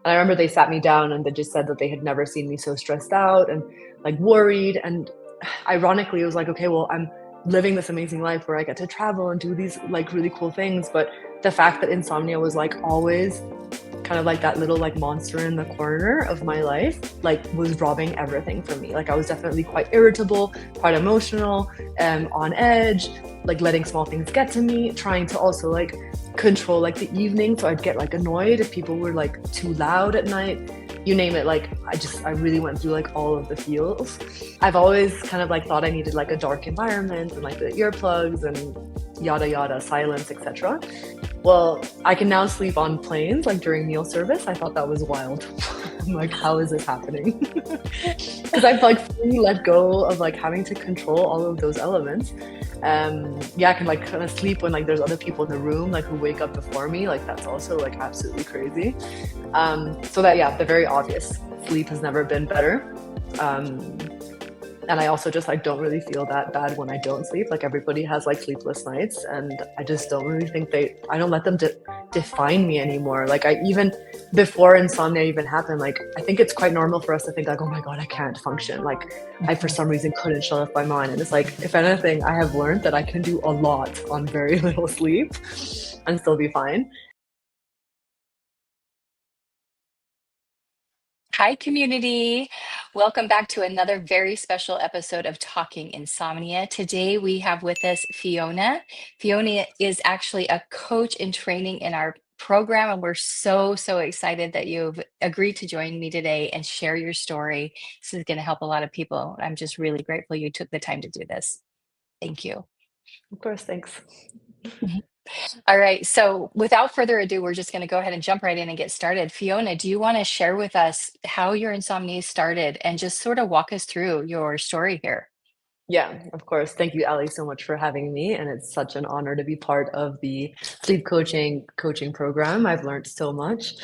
And I remember they sat me down and they just said that they had never seen me so stressed out and like worried. And ironically, it was like, okay, well, I'm living this amazing life where I get to travel and do these like really cool things. But the fact that insomnia was like always kind of like that little like monster in the corner of my life, like was robbing everything from me. Like I was definitely quite irritable, quite emotional, on edge, like letting small things get to me, trying to also like control like the evening. So I'd get like annoyed if people were like too loud at night, you name it. Like I really went through like all of the feels. I've always kind of like thought I needed like a dark environment and like the earplugs and yada yada, silence, etc. Well, I can now sleep on planes, like during meal service. I thought that was wild. I'm like, how is this happening? Because I've like fully let go of like having to control all of those elements. Yeah, I can like kind of sleep when like there's other people in the room, like who wake up before me. Like that's also like absolutely crazy. So that, yeah, the very obvious, sleep has never been better. And I also just like don't really feel that bad when I don't sleep. Like everybody has like sleepless nights, and I just don't really think I don't let them define me anymore. Like I even before insomnia even happened, like I think it's quite normal for us to think like, oh my God, I can't function. Like I for some reason couldn't shut off my mind. And it's like, if anything, I have learned that I can do a lot on very little sleep and still be fine. Hi, community. Welcome back to another very special episode of Talking Insomnia. Today we have with us Fiona. Fiona is actually a coach in training in our program, and we're so excited that you've agreed to join me today and share your story. This is going to help a lot of people. I'm just really grateful you took the time to do this. Thank you. Of course, thanks. All right. So without further ado, we're just going to go ahead and jump right in and get started. Fiona, do you want to share with us how your insomnia started and just sort of walk us through your story here? Yeah, of course. Thank you, Ali, so much for having me. And it's such an honor to be part of the sleep coaching program. I've learned so much.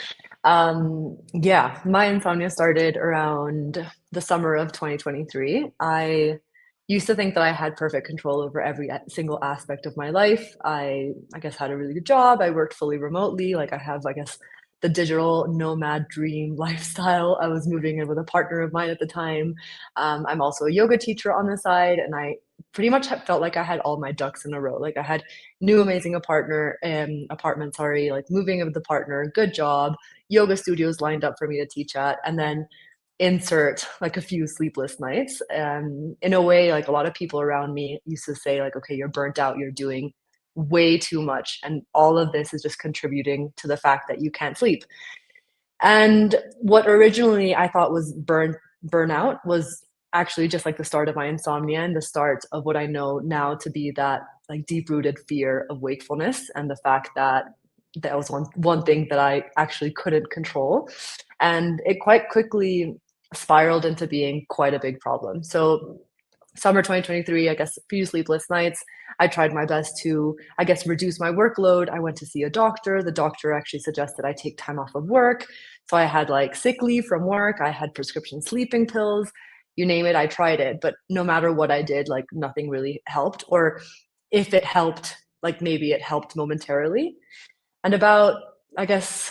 Yeah, my insomnia started around the summer of 2023. I used to think that I had perfect control over every single aspect of my life. I guess had a really good job. I worked fully remotely. Like I have, I guess, the digital nomad dream lifestyle. I was moving in with a partner of mine at the time. I'm also a yoga teacher on the side, and I pretty much felt like I had all my ducks in a row. Like I had new amazing apartment, sorry, like moving in with the partner, good job, yoga studios lined up for me to teach at, and then insert like a few sleepless nights. In a way, like a lot of people around me used to say, like, okay, you're burnt out, you're doing way too much, and all of this is just contributing to the fact that you can't sleep. And what originally I thought was burnout was actually just like the start of my insomnia and the start of what I know now to be that like deep rooted fear of wakefulness, and the fact that that was one thing that I actually couldn't control. And it quite quickly spiraled into being quite a big problem. So summer 2023, I guess a few sleepless nights. I tried my best to, I guess, reduce my workload. I went to see a doctor. The doctor actually suggested I take time off of work. So I had like sick leave from work. I had prescription sleeping pills. You name it, I tried it. But no matter what I did, like nothing really helped. Or if it helped, like maybe it helped momentarily. And about, I guess,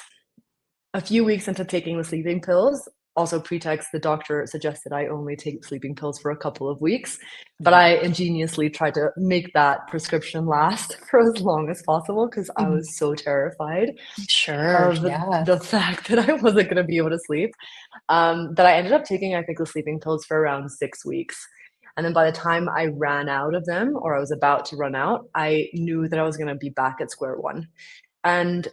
a few weeks into taking the sleeping pills, also pretext the doctor suggested I only take sleeping pills for a couple of weeks, but I ingeniously tried to make that prescription last for as long as possible because I Mhm. was so terrified Sure. of Yeah. the fact that I wasn't going to be able to sleep. That I ended up taking, I think, the sleeping pills for around 6 weeks. And then by the time I ran out of them, or I was about to run out, I knew that I was going to be back at square one. And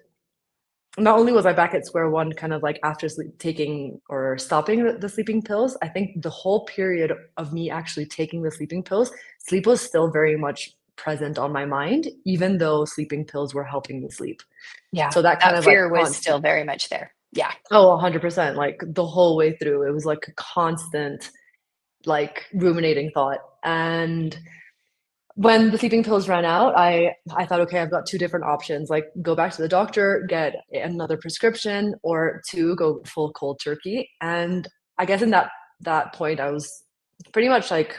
not only was I back at square one, kind of like after taking or stopping the sleeping pills, I think the whole period of me actually taking the sleeping pills, sleep was still very much present on my mind, even though sleeping pills were helping me sleep. Yeah. So that kind That of like fear was constant, still very much there. Yeah. oh, 100%, like the whole way through, it was like a constant, like ruminating thought. And when the sleeping pills ran out, I thought, okay, I've got two different options, like go back to the doctor, get another prescription, or two, go full cold turkey. And I guess in that point, I was pretty much like,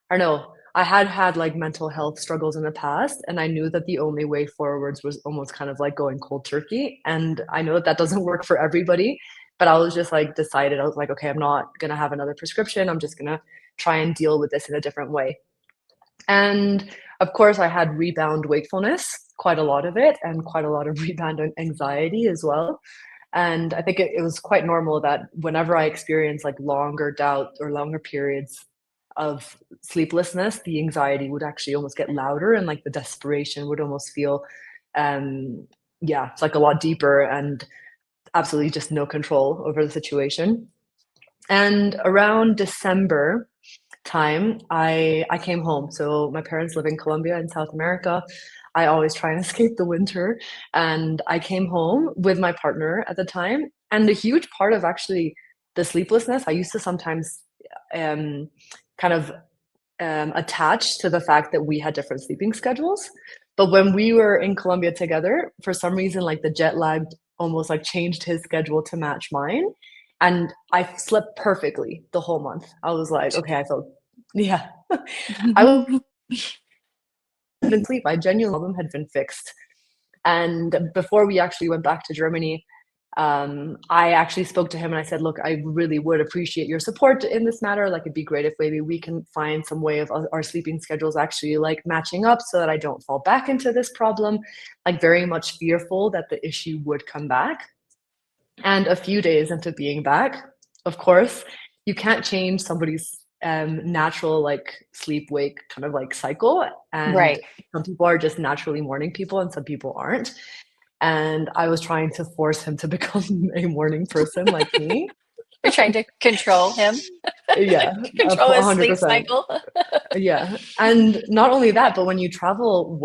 I don't know, I had had like mental health struggles in the past, and I knew that the only way forwards was almost kind of like going cold turkey. And I know that that doesn't work for everybody, but I was just like decided, I was like, okay, I'm not gonna have another prescription. I'm just gonna try and deal with this in a different way. And of course, I had rebound wakefulness, quite a lot of it, and quite a lot of rebound anxiety as well. And I think it was quite normal that whenever I experienced like longer doubt or longer periods of sleeplessness, the anxiety would actually almost get louder and like the desperation would almost feel, um, yeah, it's like a lot deeper and absolutely just no control over the situation. And around December time, I came home. So my parents live in Colombia in South America. I always try and escape the winter, and I came home with my partner at the time. And a huge part of actually the sleeplessness, I used to sometimes um, kind of attached to the fact that we had different sleeping schedules. But when we were in Colombia together, for some reason, like the jet lag almost like changed his schedule to match mine. And I slept perfectly the whole month. I was like, okay, I felt, yeah, I didn't sleep. I genuinely problem had been fixed. And before we actually went back to Germany, I actually spoke to him and I said, look, I really would appreciate your support in this matter. Like, it'd be great if maybe we can find some way of our sleeping schedules actually like matching up so that I don't fall back into this problem. Like, very much fearful that the issue would come back. And a few days into being back, of course, you can't change somebody's natural like sleep wake kind of like cycle. And Right. some people are just naturally morning people and some people aren't. And I was trying to force him to become a morning person like me. You're trying to control him, Yeah, control his sleep 100%. cycle. Yeah. And not only that, but when you travel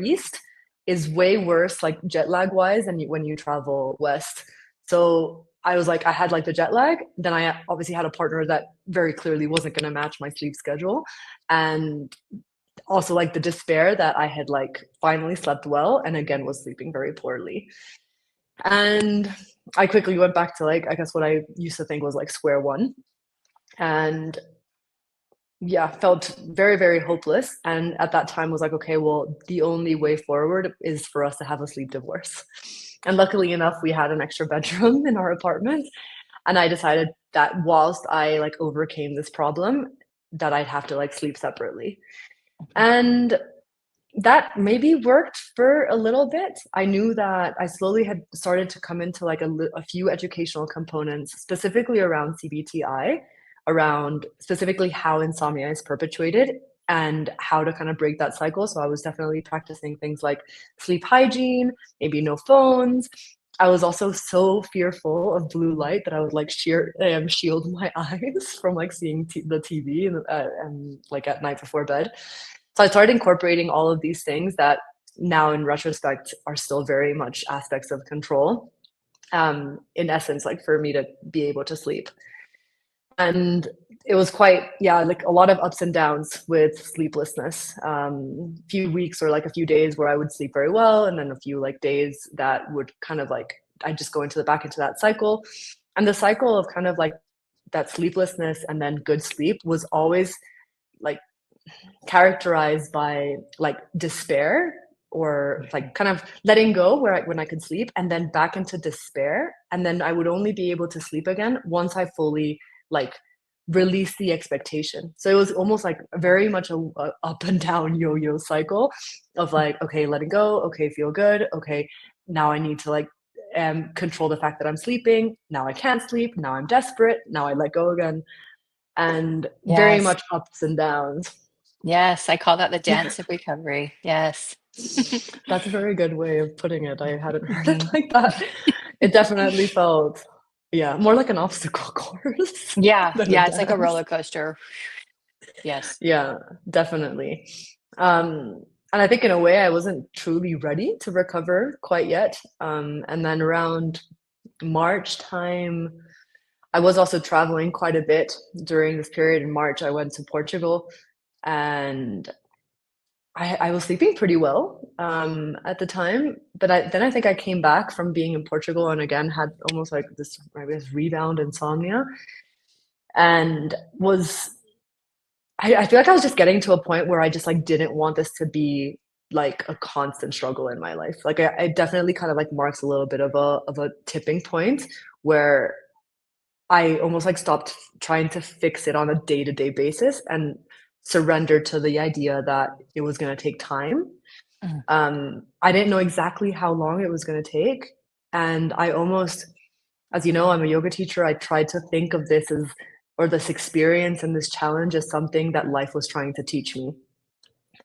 east is way worse, like jet lag wise, than when you travel west. So I was like, I had like the jet lag. Then I obviously had a partner that very clearly wasn't going to match my sleep schedule. And also like the despair that I had like finally slept well and again was sleeping very poorly. And I quickly went back to like, I guess what I used to think was like square one. And yeah, felt very, very hopeless. And at that time was like, okay, well, the only way forward is for us to have a sleep divorce. And luckily enough, we had an extra bedroom in our apartment. And I decided that whilst I like overcame this problem, that I'd have to like sleep separately. And that maybe worked for a little bit. I knew that I slowly had started to come into like a few educational components, specifically around CBT-I, around specifically how insomnia is perpetuated and how to kind of break that cycle. So I was definitely practicing things like sleep hygiene, maybe no phones. I was also so fearful of blue light that I would like shield my eyes from like seeing the TV and like at night before bed. So I started incorporating all of these things that now in retrospect are still very much aspects of control. In essence, like for me to be able to sleep. And it was quite, yeah, like a lot of ups and downs with sleeplessness. Few weeks or like a few days where I would sleep very well, and then a few like days that would kind of like I just go into the back into that cycle. And the cycle of kind of like that sleeplessness and then good sleep was always like characterized by like despair or like kind of letting go when I could sleep and then back into despair. And then I would only be able to sleep again once I fully like release the expectation. So it was almost like very much a up and down yo-yo cycle of like, okay, letting go. Okay, feel good. Okay, now I need to like control the fact that I'm sleeping. Now I can't sleep. Now I'm desperate. Now I let go again. And very Yes. much ups and downs. Yes. I call that the dance of recovery. Yes. That's a very good way of putting it. I hadn't heard it Mhm. like that. It definitely felt, yeah, more like an obstacle course Yeah. than a Yeah. It's like a dance. roller coaster. Yes. Yeah, definitely. And I think in a way I wasn't truly ready to recover quite yet. And then around March time, I was also traveling quite a bit during this period. In March, I went to Portugal and I was sleeping pretty well at the time, but then I think I came back from being in Portugal and again had almost like this, I guess, rebound insomnia and was I feel like I was just getting to a point where I just like didn't want this to be like a constant struggle in my life. Like I definitely kind of like marks a little bit of a tipping point where I almost like stopped trying to fix it on a day-to-day basis and surrendered to the idea that it was going to take time. Mm. I didn't know exactly how long it was going to take, and I almost, as you know, I'm a yoga teacher. I tried to think of this as, or this experience and this challenge as something that life was trying to teach me.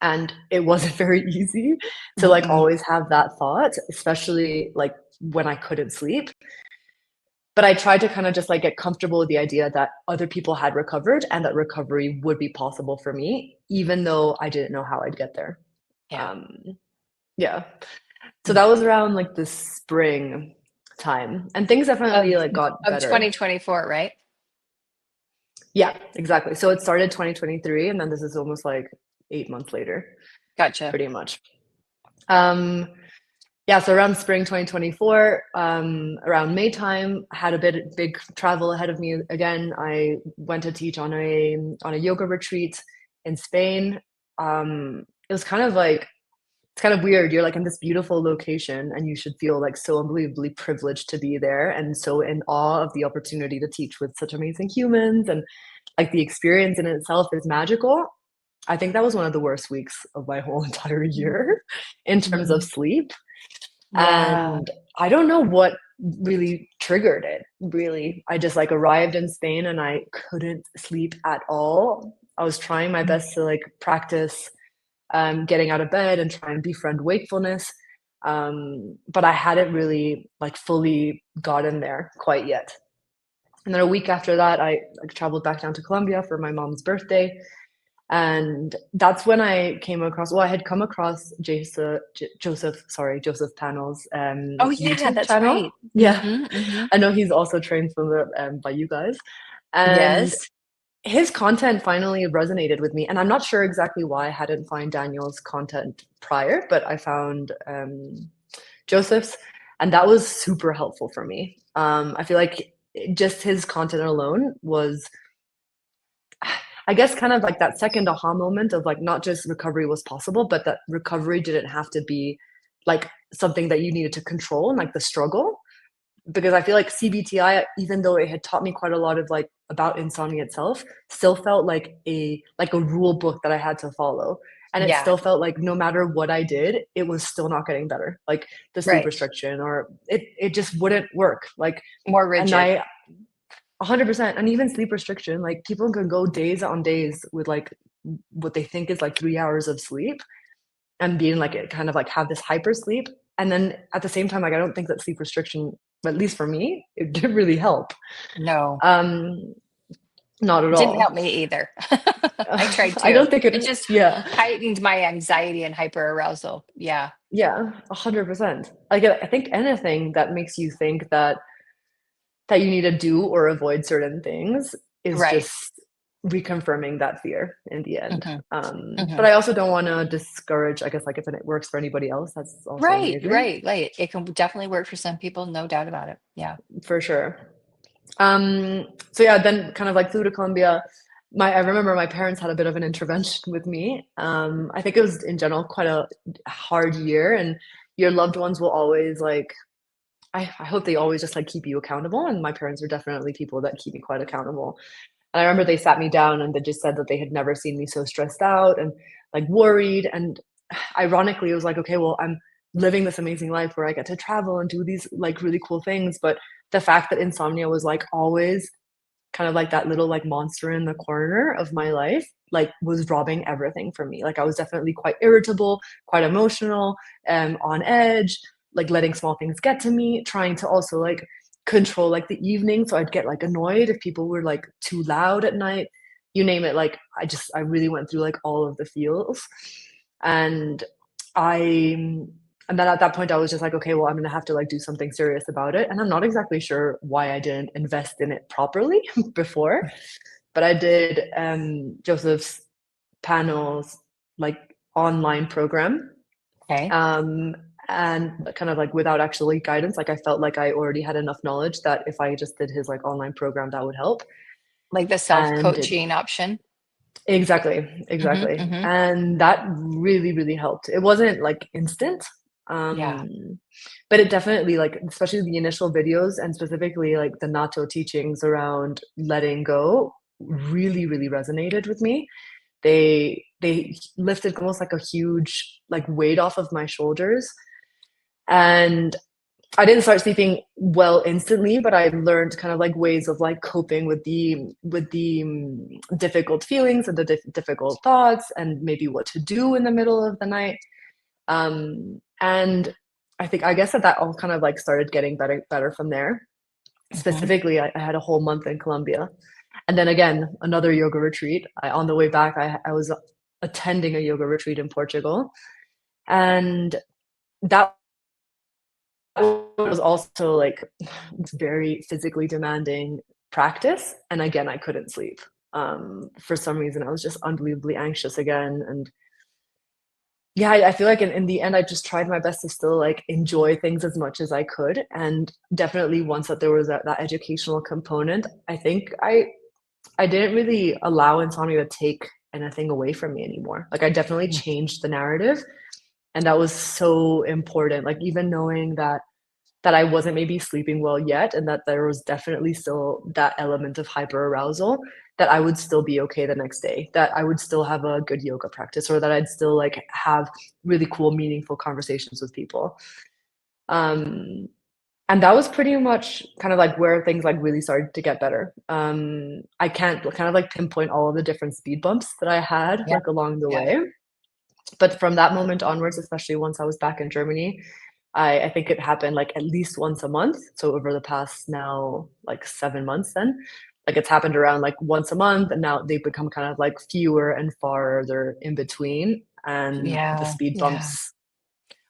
And it wasn't very easy to like Mm-mm. always have that thought, especially like when I couldn't sleep. But I tried to kind of just like get comfortable with the idea that other people had recovered and that recovery would be possible for me, even though I didn't know how I'd get there. Yeah. Um, yeah. So Mm. that was around like the spring time, and things definitely Of like got of better. 2024, right? Yeah, exactly. So it started 2023, and then this is almost like 8 months later, Gotcha. pretty much. Um, yeah, so around spring 2024, around May time, I had a big travel ahead of me again. I went to teach on a yoga retreat in Spain. It was kind of like it's kind of weird. You're like in this beautiful location, and you should feel like so unbelievably privileged to be there, and so in awe of the opportunity to teach with such amazing humans, and like the experience in itself is magical. I think that was one of the worst weeks of my whole entire year in terms of Mm-hmm. sleep. Yeah. And I don't know what really triggered it, really. I just like arrived in Spain and I couldn't sleep at all. I was trying my best to like practice getting out of bed and try and befriend wakefulness. But I hadn't really like fully gotten there quite yet. And then a week after that, I like, traveled back down to Colombia for my mom's birthday. And that's when I came across, well, I had come across Joseph Panel's Oh yeah, YouTube that's channel. right. Yeah, Mm-hmm, mm-hmm. I know he's also trained from the, by you guys. And Yes. his content finally resonated with me. And I'm not sure exactly why I hadn't found Daniel's content prior, but I found Joseph's, and that was super helpful for me. I feel like just his content alone was, I guess, kind of like that second aha moment of like not just recovery was possible, but that recovery didn't have to be like something that you needed to control and like the struggle. Because I feel like CBT-I, even though it had taught me quite a lot of like about insomnia itself, still felt like a rule book that I had to follow. And it Yeah. still felt like no matter what I did, it was still not getting better. Like the sleep Right. restriction, or it just wouldn't work. Like, More and rigid. I 100%, and even sleep restriction, like people can go days on days with like what they think is like 3 hours of sleep and being like it kind of like have this hyper sleep. And then at the same time, like I don't think that sleep restriction, at least for me, it didn't really help. No, Um, Not at didn't help all. me either. I tried I to. don't think It it, just yeah, heightened my anxiety and hyperarousal. Yeah. yeah, 100%. Like I think anything that makes you think that you need to do or avoid certain things is Right. just reconfirming that fear in the end. Hmm. But Hmm. I also don't want to discourage, I guess, like if it works for anybody else, that's also Right, amazing right, right. It can definitely work for some people, no doubt about it. Yeah. for sure. So yeah, then kind of like flew to Colombia. I remember my parents had a bit of an intervention with me. I think it was in general quite a hard year, and your loved ones will always like, I hope they always just like keep you accountable. And my parents are definitely people that keep me quite accountable. And I remember they sat me down and they just said that they had never seen me so stressed out and like worried. And ironically, it was like, okay, well, I'm living this amazing life where I get to travel and do these like really cool things. But the fact that insomnia was like always kind of like that little like monster in the corner of my life, like was robbing everything from me. Like I was definitely quite irritable, quite emotional, on edge, like letting small things get to me, trying to also like control like the evening. So I'd get like annoyed if people were like too loud at night. You name it. Like I really went through like all of the feels. And I and then at that point I was just like, okay, well, I'm gonna have to like do something serious about it. And I'm not exactly sure why I didn't invest in it properly before, but I did Joseph's panels like online program. Okay. Um and kind of like without actually guidance, like I felt like I already had enough knowledge that if I just did his like online program that would help. Like the And it self-coaching option. Exactly, Hmm. exactly. Hmm. And that really, really helped. It wasn't like instant, Yeah. but it definitely like, especially the initial videos and specifically like the natto teachings around letting go really, really resonated with me. They lifted almost like a huge like weight off of my shoulders. And I didn't start sleeping well instantly, but I learned kind of like ways of like coping with the difficult feelings and the difficult thoughts, and maybe what to do in the middle of the night. And I guess that all kind of like started getting better from there. Hmm. Specifically, I had a whole month in Colombia, and then again another yoga retreat. On the way back, I was attending a yoga retreat in Portugal, and that was also like very physically demanding practice. And again, I couldn't sleep. For some reason, I was just unbelievably anxious again. And yeah, I feel like in the end, I just tried my best to still like enjoy things as much as I could. And definitely once that there was that educational component, I didn't really allow insomnia to take anything away from me anymore. Like I definitely changed the narrative. And that was so important. Like even knowing that I wasn't maybe sleeping well yet, and that there was definitely still that element of hyper arousal, that I would still be okay the next day, that I would still have a good yoga practice, or that I'd still like have really cool, meaningful conversations with people. Um, and that was pretty much kind of like where things like really started to get better. I can't kind of like pinpoint all of the different speed bumps that I had Yeah. like along the Yeah. way, but from that moment onwards, especially once I was back in Germany, I think it happened like at least once a month. So over the past now like 7 months, then like it's happened around like once a month, and now they've become kind of like fewer and farther in between, and the Yeah. speed Yeah. bumps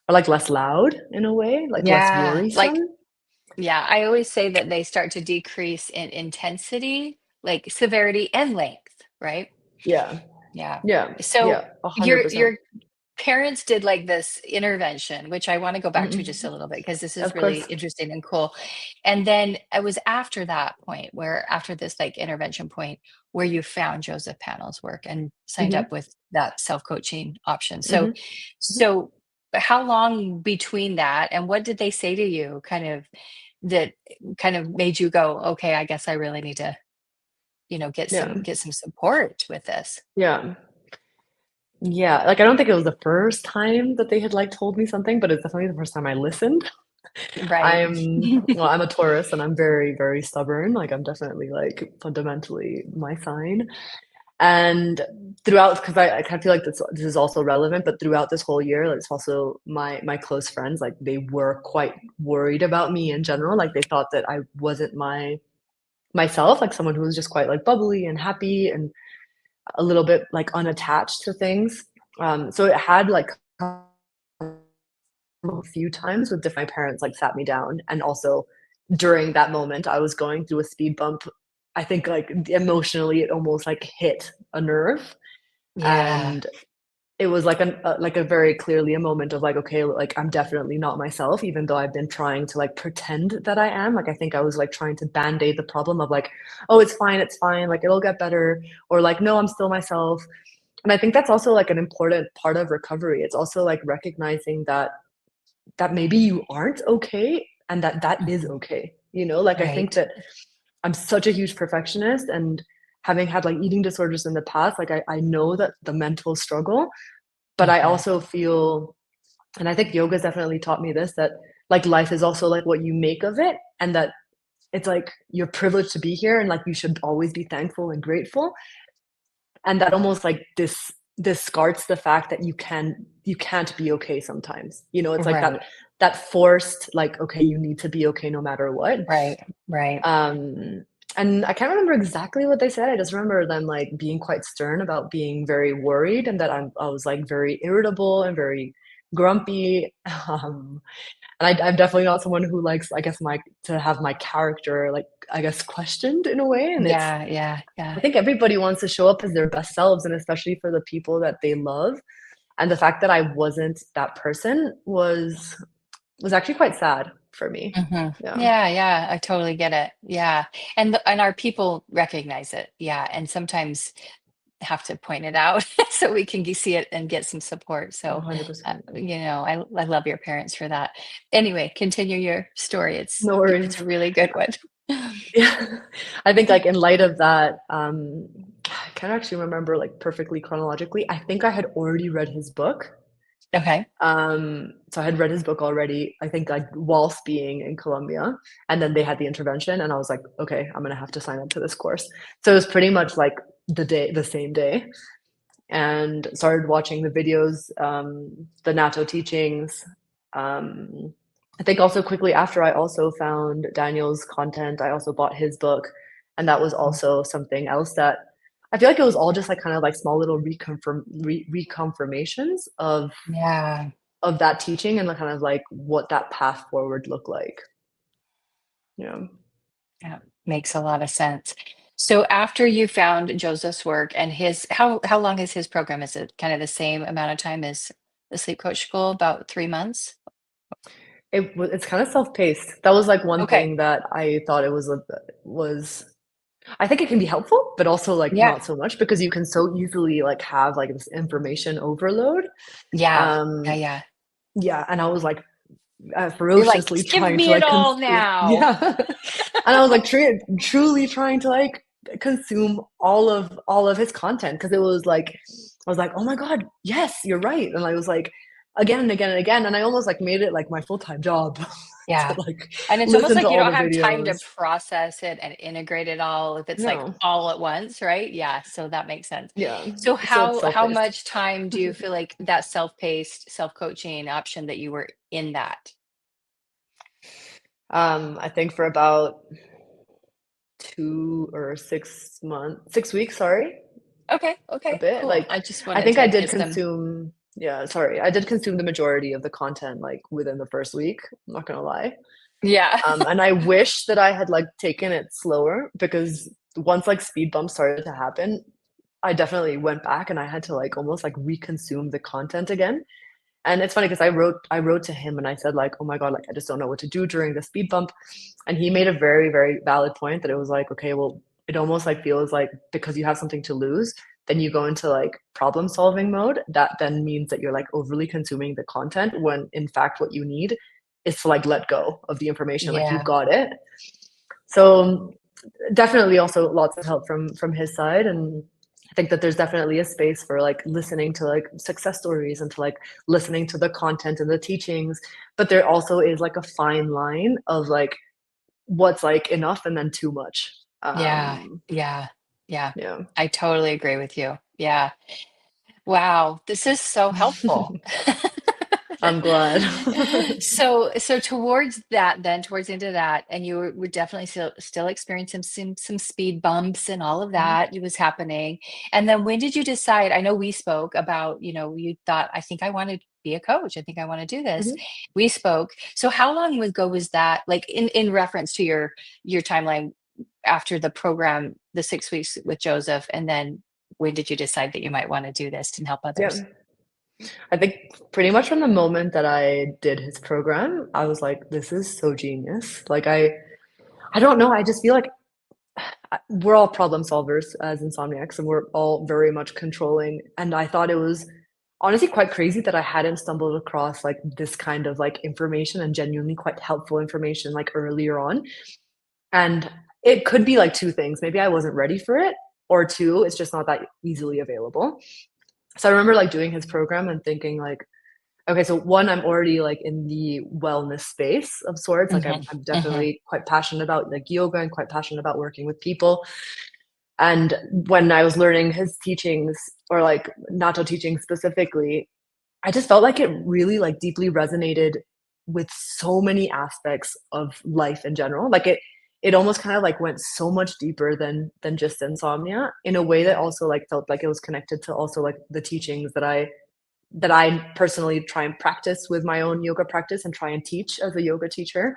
are like less loud in a way, like less Yeah. worrisome. Like, yeah, I always say that they start to decrease in intensity, like severity and length, right? Yeah, Yeah. yeah, So yeah, 100%. your parents did like this intervention, which I want to go back to just a Mhm. little bit because this is Of really course. interesting and cool. And then it was after that point where after this like intervention point where you found Joseph Panel's work and signed up Hmm. with that self-coaching option. So Hmm. Hmm. so how long between that and what did they say to you kind of that kind of made you go, okay, I guess I really need to, Yeah, get some support with this. yeah. Yeah, like I don't think it was the first time that they had like told me something, but it's definitely the first time I listened. Right. I'm a Taurus and I'm very, very stubborn. Like I'm definitely like fundamentally my sign. And throughout, because I kind of feel like this is also relevant, but throughout this whole year, like, it's also my close friends, like they were quite worried about me in general. Like they thought that I wasn't myself, like someone who was just quite like bubbly and happy and a little bit like unattached to things. So it had like a few times with different parents like sat me down, and also during that moment I was going through a speed bump. I think like emotionally it almost like hit a nerve, Yeah. and it was like a very clearly a moment of like, okay, like I'm definitely not myself, even though I've been trying to like pretend that I am. Like I think I was like trying to band-aid the problem of like, oh, it's fine, like it'll get better, or like no, I'm still myself. And I think that's also like an important part of recovery. It's also like recognizing that maybe you aren't okay, and that is Mhm. okay. Like I think Right. that I'm such a huge perfectionist, and having had like eating disorders in the past, like I know that the mental struggle, but I Mhm. also feel, and I think yoga's definitely taught me this, that like life is also like what you make of it, and that it's like you're privileged to be here, and like you should always be thankful and grateful, and that almost like discards the fact that you can't be okay sometimes. It's like that Right. that forced like, okay, you need to be okay no matter what. Right. Right. um and I can't remember exactly what they said. I just remember them like being quite stern about being very worried, and that I was like very irritable and very grumpy. And I'm definitely not someone who likes, I guess, my to have my character like, I guess, questioned in a way. And Yeah. Yeah. I Yeah. think everybody wants to show up as their best selves, and especially for the people that they love. And the fact that I wasn't that person was actually quite sad for me. Mhm. Yeah. Yeah, yeah, I totally get it. Yeah. And our people recognize it. Yeah, and sometimes have to point it out so we can see it and get some support. So, 100%. I love your parents for that. Anyway, continue your story. No It's a worries. really good one. Yeah. I think like in light of that, I can't actually remember like perfectly chronologically. I think I had already read his book. Okay. So I had read his book already, I think like whilst being in Colombia, and then they had the intervention, and I was like, okay, I'm gonna have to sign up to this course. So it was pretty much like the same day, and started watching the videos, the NATO teachings. Um, I think also quickly after, I also found Daniel's content. I also bought his book, and that was also something else that I feel like it was all just like kind of like small little reconfirmations Yeah. of that teaching and the kind of like what that path forward looked like. Yeah. Yeah, makes a lot of sense. So after you found Joseph's work and how long is his program? Is it kind of the same amount of time as the sleep coach school, about 3 months? It's kind of self-paced. That was like one Okay. thing that I thought it was I think it can be helpful, but also like Yeah. not so much because you can so easily like have like this information overload. Yeah. Yeah. Um, Yeah. yeah, and I was like You're like, ferociously just give trying to me it like all consume. now. Yeah, and I was like truly trying to like consume all of his content because it was like I was like, oh my god, yes, you're right, and I was like again and again and again, and I almost like made it like my full-time job to Yeah. like And it's almost listen to like you all don't the have time to videos. process it and integrate it all if it's like No, all at once, right? Yeah, so that makes sense. yeah, So so it's how self-paced. much time do you feel like that self-paced, self-coaching option that you were in that? I think for about 2 or 6 months, 6 weeks, sorry, Okay, a okay, bit. cool. Like I just I wanted think I to did get some. consume, yeah, sorry, I did consume the majority of the content like within the first week. I'm not gonna lie. Yeah. And I wish that I had like taken it slower because once like speed bumps started to happen, I definitely went back and I had to like almost like reconsume the content again. And it's funny because I wrote to him and I said like, oh my God, like I just don't know what to do during the speed bump. And he made a very, very valid point that it was like, okay, well, it almost like feels like because you have something to lose, then you go into like problem solving mode. That then means that you're like overly consuming the content when in fact what you need is to like let go of the information. Like you've Yeah. got it. So definitely also lots of help from his side. And I think that there's definitely a space for like listening to like success stories and to like listening to the content and the teachings, but there also is like a fine line of like what's like enough and then too much. Yeah. Yeah. Yeah. Yeah. I totally agree with you. Yeah. Wow, this is so helpful. I'm glad. So towards that then, towards the end of that, and you were definitely still experiencing some speed bumps and all of Mhm, that it was happening. And then when did you decide? I know we spoke about, you thought, I think I want to be a coach. I think I want to do this. mhm. We spoke. So how long ago was that? Like in reference to your timeline after the program, the 6 weeks with Joseph, and then when did you decide that you might want to do this and help others? Yeah. I think pretty much from the moment that I did his program, I was like, this is so genius. Like I don't know, I just feel like we're all problem solvers as insomniacs and we're all very much controlling. And I thought it was honestly quite crazy that I hadn't stumbled across like this kind of like information and genuinely quite helpful information like earlier on. And it could be like two things. Maybe I wasn't ready for it, or two, it's just not that easily available. So I remember like doing his program and thinking like, okay, so one, I'm already like in the wellness space of sorts. Like Hmm. I'm Hmm. definitely quite passionate about like yoga and quite passionate about working with people. And when I was learning his teachings or like Nato teaching specifically, I just felt like it really like deeply resonated with so many aspects of life in general. Like it almost kind of like went so much deeper than just insomnia in a way that Yeah. also like felt like it was connected to also like the teachings that I personally try and practice with my own yoga practice and try and teach as a yoga teacher.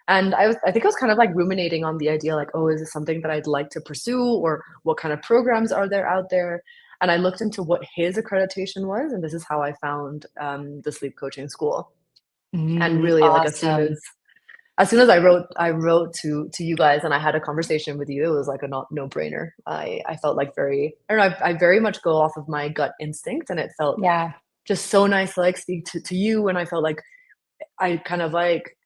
And I think I was kind of like ruminating on the idea like, oh, is this something that I'd like to pursue or what kind of programs are there out there? And I looked into what his accreditation was, and this is how I found the sleep coaching school. And really, like as soon as Awesome. as soon as I wrote to you guys and I had a conversation with you, it was like a no brainer. I felt like I don't know, I very much go off of my gut instinct, and it felt Yeah. just so nice to like speak to you. And I felt like I kind of like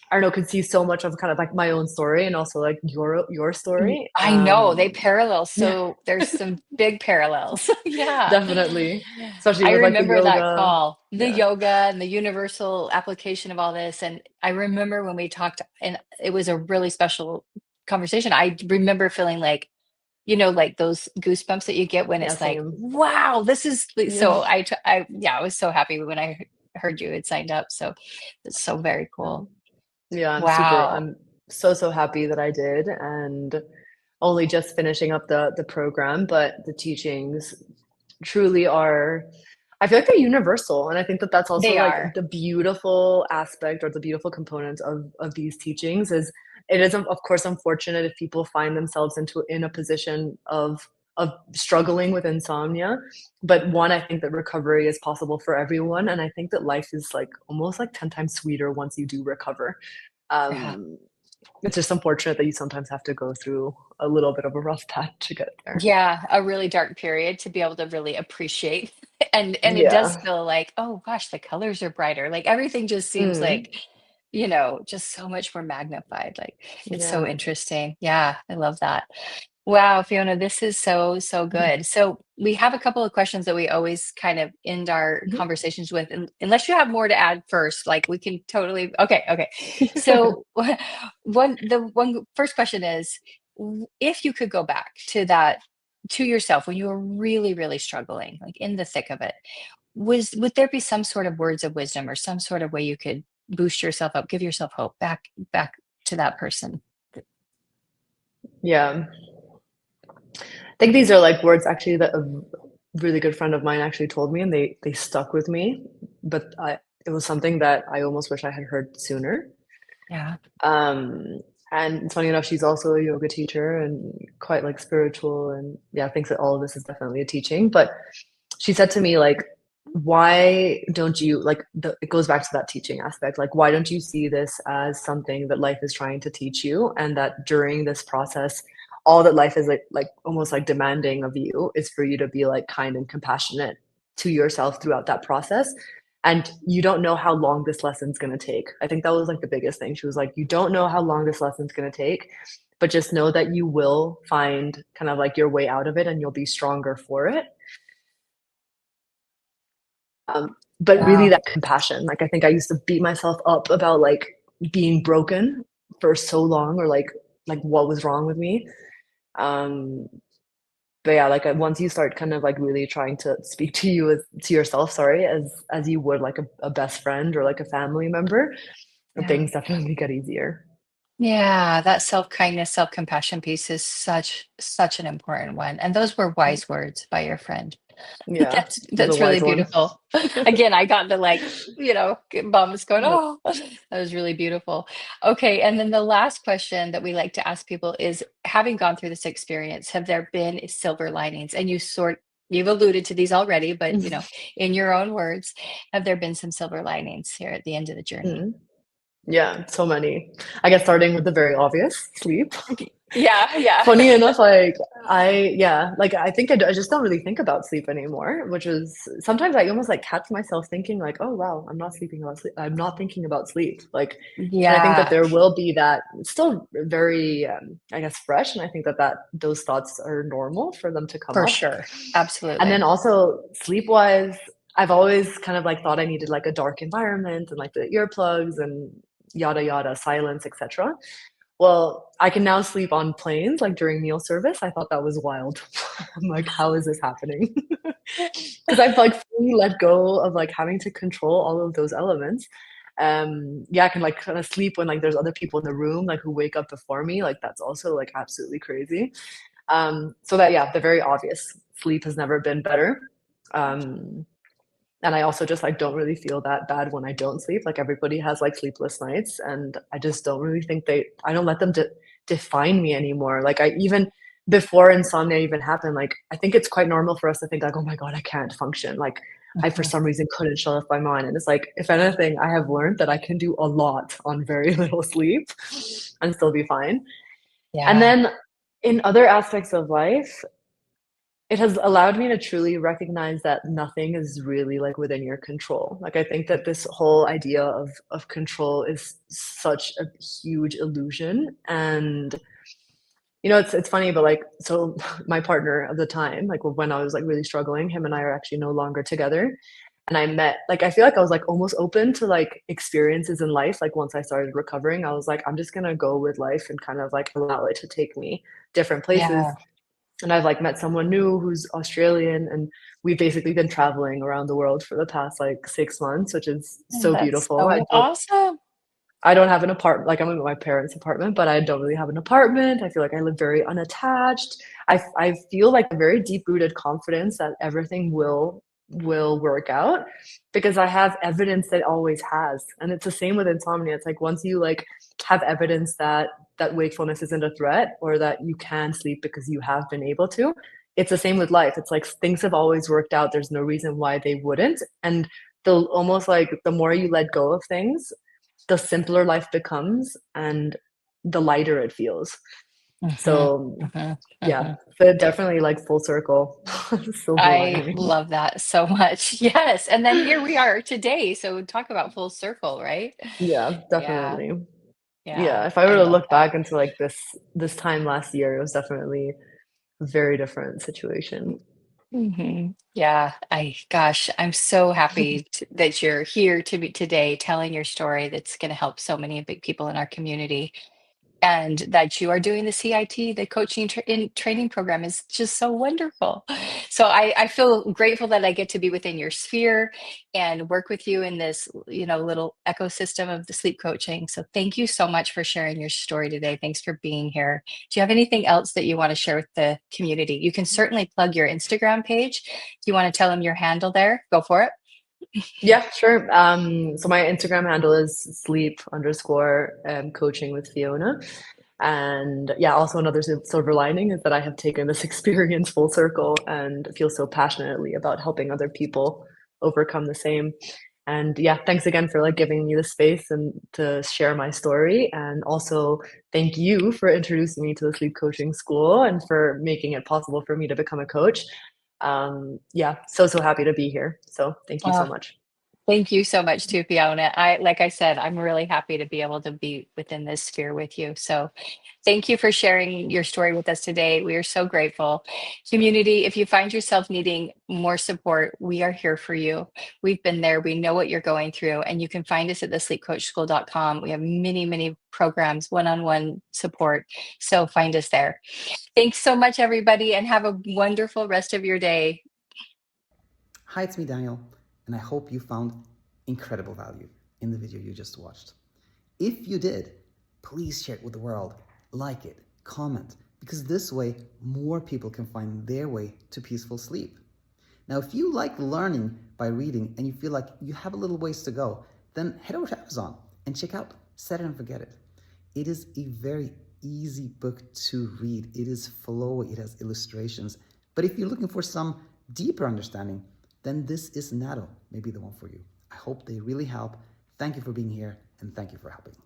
I don't know, could see so much of kind of like my own story and also like your story. I know they parallel. Yeah, So there's some big parallels. Yeah. definitely. Especially I with like the remember that yoga. call, the Yeah, yoga and the universal application of all this. And I remember when we talked, and it was a really special conversation. I remember feeling like, like those goosebumps that you get when yeah, it's like, same. wow, this is Yeah. so yeah, I was so happy when I heard you had signed up. So it's so very cool. Yeah, Wow. I'm so happy that I did, and only just finishing up the program, but the teachings truly are, I feel like they're universal, and I think that that's also They like are. the beautiful aspect or the beautiful component of these teachings is it is of course unfortunate if people find themselves in a position of struggling with insomnia, but one, I think that recovery is possible for everyone, and I think that life is like almost like 10 times sweeter once you do recover. Yeah. um it's just unfortunate that you sometimes have to go through a little bit of a rough patch to get there. Yeah, a really dark period to be able to really appreciate. And it does Yeah. feel like, oh gosh, the colors are brighter. Like everything just seems Mm. like, just so much more magnified. Like it's so Yeah. interesting. Yeah, I love that. Wow, Fiona, this is so, so Mhm. good. So we have a couple of questions that we always kind of end our Mhm. conversations with, and unless you have more to add first, like we can totally. Okay, okay. So the one first question is, if you could go back to yourself when you were really, really struggling, like in the thick of it, would there be some sort of words of wisdom or some sort of way you could boost yourself up, give yourself hope back to that person? Yeah. I think these are like words actually that a really good friend of mine actually told me, and they stuck with me. But it was something that I almost wish I had heard sooner. Yeah. Um, and funny enough, she's also a yoga teacher and quite like spiritual, and yeah, thinks that all of this is definitely a teaching. But she said to me like, why don't you like it goes back to that teaching aspect, like why don't you see this as something that life is trying to teach you, and that during this process all that life is like almost like demanding of you is for you to be like kind and compassionate to yourself throughout that process, and you don't know how long this lesson's going to take. I think that was like the biggest thing. She was like, you don't know how long this lesson's going to take, but just know that you will find kind of like your way out of it, and you'll be stronger for it. But really Wow. that compassion, like I think I used to beat myself up about like being broken for so long, or like what was wrong with me. Um, but yeah, like once you start kind of like really trying to speak to you as to yourself, sorry, as you would like a best friend or like a family member, Yeah. things definitely get easier. Yeah, that self-kindness, self-compassion piece is such an important one. And those were wise words by your friend. Yeah, it was a That's really wise one. beautiful. Again, I got to like, get bums going, Yep. oh, that was really beautiful. Okay, and then the last question that we like to ask people is, having gone through this experience, have there been silver linings? And you've alluded to these already, but in your own words, have there been some silver linings here at the end of the journey? Mhm. Yeah, so many. I guess starting with the very obvious, sleep. Yeah, yeah. Funny enough, like yeah, like I think I just don't really think about sleep anymore, which is sometimes I almost like catch myself thinking like, oh wow, I'm not sleeping about sleep. I'm not thinking about sleep. Like, and I think that Yeah, there will be that it's still very, I guess, fresh, and I think that those thoughts are normal for them to come for up. sure. And then Absolutely. also sleep wise, I've always kind of like thought I needed like a dark environment and like the earplugs and yada yada, silence, etc. Well, I can now sleep on planes, like during meal service. I thought that was wild. I'm like, how is this happening? Because I've like fully let go of like having to control all of those elements. Yeah, I can like kind of sleep when like there's other people in the room, like who wake up before me. Like that's also like absolutely crazy. So that, yeah, the very obvious, sleep has never been better. Um, and I also just like don't really feel that bad when I don't sleep. Like everybody has like sleepless nights, and I just don't really think I don't let them define me anymore. Like I even before insomnia even happened, like I think it's quite normal for us to think like, oh my God, I can't function. Like I for some reason couldn't shut off my mind. And it's like, if anything, I have learned that I can do a lot on very little sleep and still be fine. And Yeah. then in other aspects of life, it has allowed me to truly recognize that nothing is really like within your control. Like I think that this whole idea of control is such a huge illusion. And it's funny, but like so my partner of the time, like when I was like really struggling, him and I are actually no longer together. And I met like I feel like I was like almost open to like experiences in life. Like once I started recovering, I was like, I'm just gonna go with life and kind of like allow it to take me different places. Yeah. And I've like met someone new who's Australian, and we've basically been traveling around the world for the past like 6 months, which is so That's beautiful. so awesome. I don't have an apartment. Like I'm in my parents' apartment, but I don't really have an apartment. I feel like I live very unattached. I feel like a very deep-rooted confidence that everything will work out because I have evidence that it always has. And it's the same with insomnia. It's like once you like have evidence that wakefulness isn't a threat or that you can sleep because you have been able to, it's the same with life. It's like things have always worked out. There's no reason why they wouldn't. And the almost like the more you let go of things, the simpler life becomes and the lighter it feels. Hmm. So Hmm. yeah, Hmm. but definitely like full circle, silver I lining. love that so much. Yes. And then here we are today. So talk about full circle, right? Yeah, Yeah. definitely. Yeah. Yeah, if I were I to love look that. back into like this time last year, it was definitely a very different situation. Yeah. Gosh, I'm so happy that you're here to be today telling your story that's going to help so many big people in our community. And that you are doing the CIT, the coaching training program is just so wonderful. So I feel grateful that I get to be within your sphere and work with you in this, little ecosystem of the sleep coaching. So thank you so much for sharing your story today. Thanks for being here. Do you have anything else that you want to share with the community? You can certainly plug your Instagram page. Do you want to tell them your handle there? Go for it. Yeah, sure. So my Instagram handle is sleep underscore coaching with Fiona. And yeah, also another silver lining is that I have taken this experience full circle and feel so passionately about helping other people overcome the same. And yeah, thanks again for like giving me the space and to share my story. And also thank you for introducing me to the sleep coaching school and for making it possible for me to become a coach. Yeah, so happy to be here. So thank you so much. Thank you so much too, Fiona. Like I said, I'm really happy to be able to be within this sphere with you. So thank you for sharing your story with us today. We are so grateful. Community, if you find yourself needing more support, we are here for you. We've been there. We know what you're going through, and you can find us at thesleepcoachschool.com. We have many, many programs, one-on-one support. So find us there. Thanks so much, everybody, and have a wonderful rest of your day. Hi, it's me, Daniel, and I hope you found incredible value in the video you just watched. If you did, please share it with the world, like it, comment, because this way more people can find their way to peaceful sleep. Now, if you like learning by reading and you feel like you have a little ways to go, then head over to Amazon and check out Set It and Forget It. It is a very easy book to read. It is flowy, it has illustrations. But if you're looking for some deeper understanding, then this is Natto, maybe the one for you. I hope they really help. Thank you for being here, and thank you for helping.